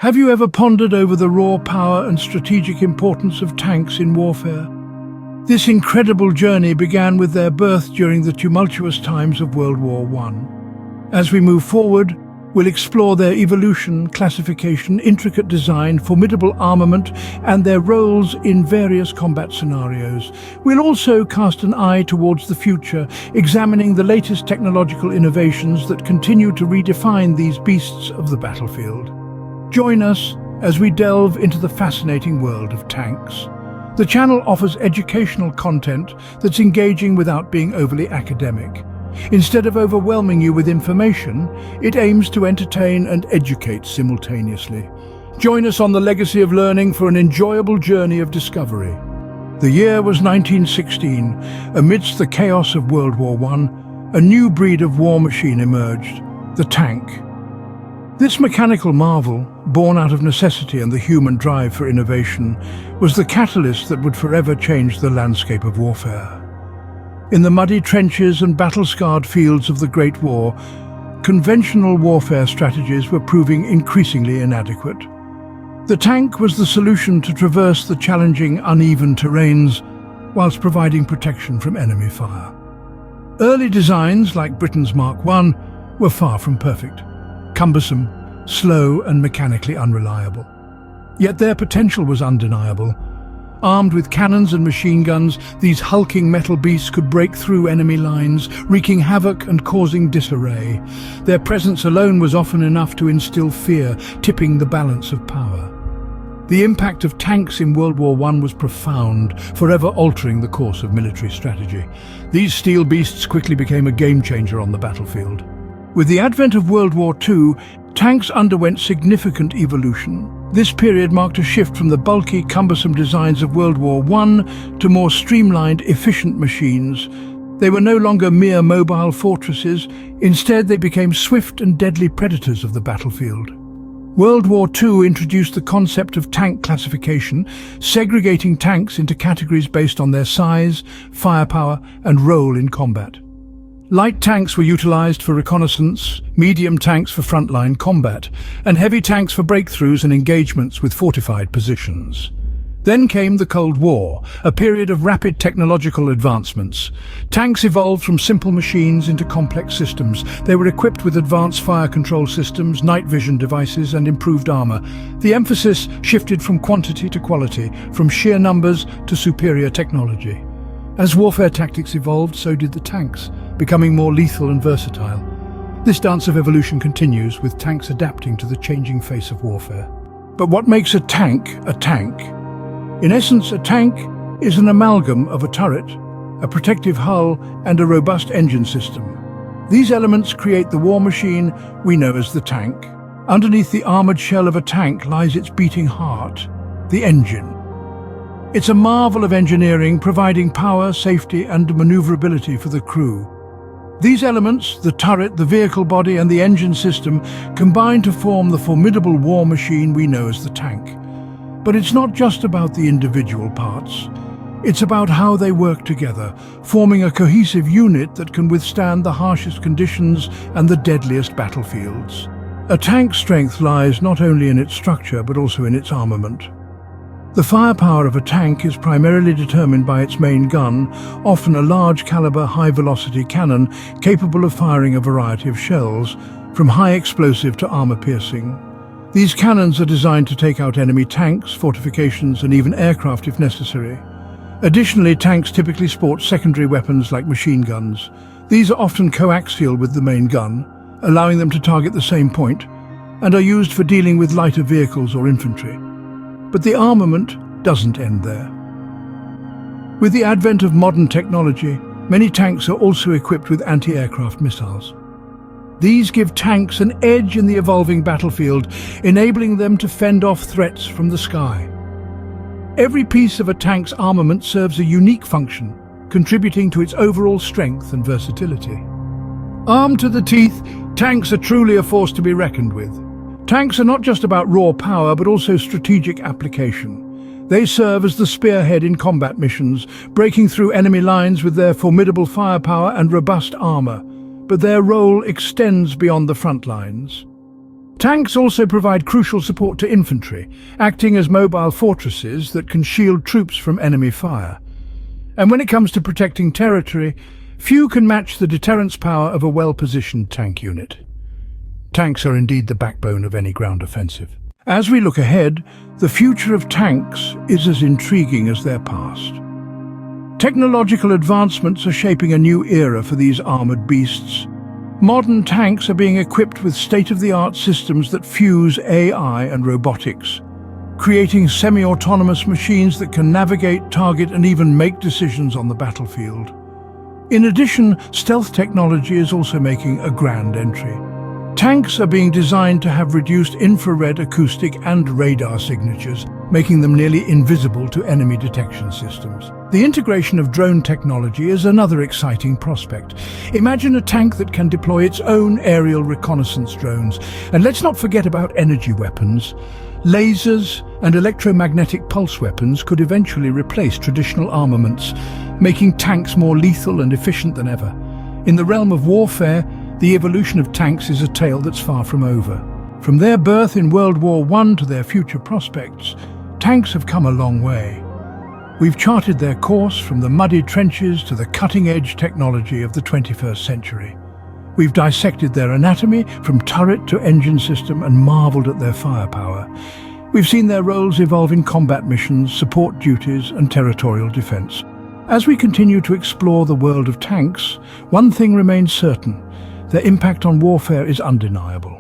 Have you ever pondered over the raw power and strategic importance of tanks in warfare? This incredible journey began with their birth during the tumultuous times of World War I. As we move forward, we'll explore their evolution, classification, intricate design, formidable armament, and their roles in various combat scenarios. We'll also cast an eye towards the future, examining the latest technological innovations that continue to redefine these beasts of the battlefield. Join us as we delve into the fascinating world of tanks. The channel offers educational content that's engaging without being overly academic. Instead of overwhelming you with information, it aims to entertain and educate simultaneously. Join us on the legacy of learning for an enjoyable journey of discovery. The year was 1916. Amidst the chaos of World War I, a new breed of war machine emerged, the tank. This mechanical marvel, born out of necessity and the human drive for innovation, was the catalyst that would forever change the landscape of warfare. In the muddy trenches and battle-scarred fields of the Great War, conventional warfare strategies were proving increasingly inadequate. The tank was the solution to traverse the challenging, uneven terrains whilst providing protection from enemy fire. Early designs, like Britain's Mark I, were far from perfect. Cumbersome, slow and mechanically unreliable. Yet their potential was undeniable. Armed with cannons and machine guns, these hulking metal beasts could break through enemy lines, wreaking havoc and causing disarray. Their presence alone was often enough to instill fear, tipping the balance of power. The impact of tanks in World War I was profound, forever altering the course of military strategy. These steel beasts quickly became a game-changer on the battlefield. With the advent of World War II, tanks underwent significant evolution. This period marked a shift from the bulky, cumbersome designs of World War I to more streamlined, efficient machines. They were no longer mere mobile fortresses. Instead, they became swift and deadly predators of the battlefield. World War II introduced the concept of tank classification, segregating tanks into categories based on their size, firepower, and role in combat. Light tanks were utilized for reconnaissance, medium tanks for frontline combat, and heavy tanks for breakthroughs and engagements with fortified positions. Then came the Cold War, a period of rapid technological advancements. Tanks evolved from simple machines into complex systems. They were equipped with advanced fire control systems, night vision devices, and improved armor. The emphasis shifted from quantity to quality, from sheer numbers to superior technology. As warfare tactics evolved, so did the tanks, becoming more lethal and versatile. This dance of evolution continues, with tanks adapting to the changing face of warfare. But what makes a tank a tank? In essence, a tank is an amalgam of a turret, a protective hull, and a robust engine system. These elements create the war machine we know as the tank. Underneath the armored shell of a tank lies its beating heart, the engine. It's a marvel of engineering, providing power, safety, and maneuverability for the crew. These elements, the turret, the vehicle body, and the engine system, combine to form the formidable war machine we know as the tank. But it's not just about the individual parts. It's about how they work together, forming a cohesive unit that can withstand the harshest conditions and the deadliest battlefields. A tank's strength lies not only in its structure, but also in its armament. The firepower of a tank is primarily determined by its main gun, often a large-caliber, high-velocity cannon capable of firing a variety of shells, from high-explosive to armor-piercing. These cannons are designed to take out enemy tanks, fortifications, and even aircraft if necessary. Additionally, tanks typically sport secondary weapons like machine guns. These are often coaxial with the main gun, allowing them to target the same point, and are used for dealing with lighter vehicles or infantry. But the armament doesn't end there. With the advent of modern technology, many tanks are also equipped with anti-aircraft missiles. These give tanks an edge in the evolving battlefield, enabling them to fend off threats from the sky. Every piece of a tank's armament serves a unique function, contributing to its overall strength and versatility. Armed to the teeth, tanks are truly a force to be reckoned with. Tanks are not just about raw power, but also strategic application. They serve as the spearhead in combat missions, breaking through enemy lines with their formidable firepower and robust armor. But their role extends beyond the front lines. Tanks also provide crucial support to infantry, acting as mobile fortresses that can shield troops from enemy fire. And when it comes to protecting territory, few can match the deterrence power of a well-positioned tank unit. Tanks are indeed the backbone of any ground offensive. As we look ahead, the future of tanks is as intriguing as their past. Technological advancements are shaping a new era for these armored beasts. Modern tanks are being equipped with state-of-the-art systems that fuse AI and robotics, creating semi-autonomous machines that can navigate, target, and even make decisions on the battlefield. In addition, stealth technology is also making a grand entry. Tanks are being designed to have reduced infrared, acoustic, and radar signatures, making them nearly invisible to enemy detection systems. The integration of drone technology is another exciting prospect. Imagine a tank that can deploy its own aerial reconnaissance drones. And let's not forget about energy weapons. Lasers and electromagnetic pulse weapons could eventually replace traditional armaments, making tanks more lethal and efficient than ever. In the realm of warfare, the evolution of tanks is a tale that's far from over. From their birth in World War I to their future prospects, tanks have come a long way. We've charted their course from the muddy trenches to the cutting-edge technology of the 21st century. We've dissected their anatomy from turret to engine system and marveled at their firepower. We've seen their roles evolve in combat missions, support duties, and territorial defense. As we continue to explore the world of tanks, one thing remains certain: their impact on warfare is undeniable.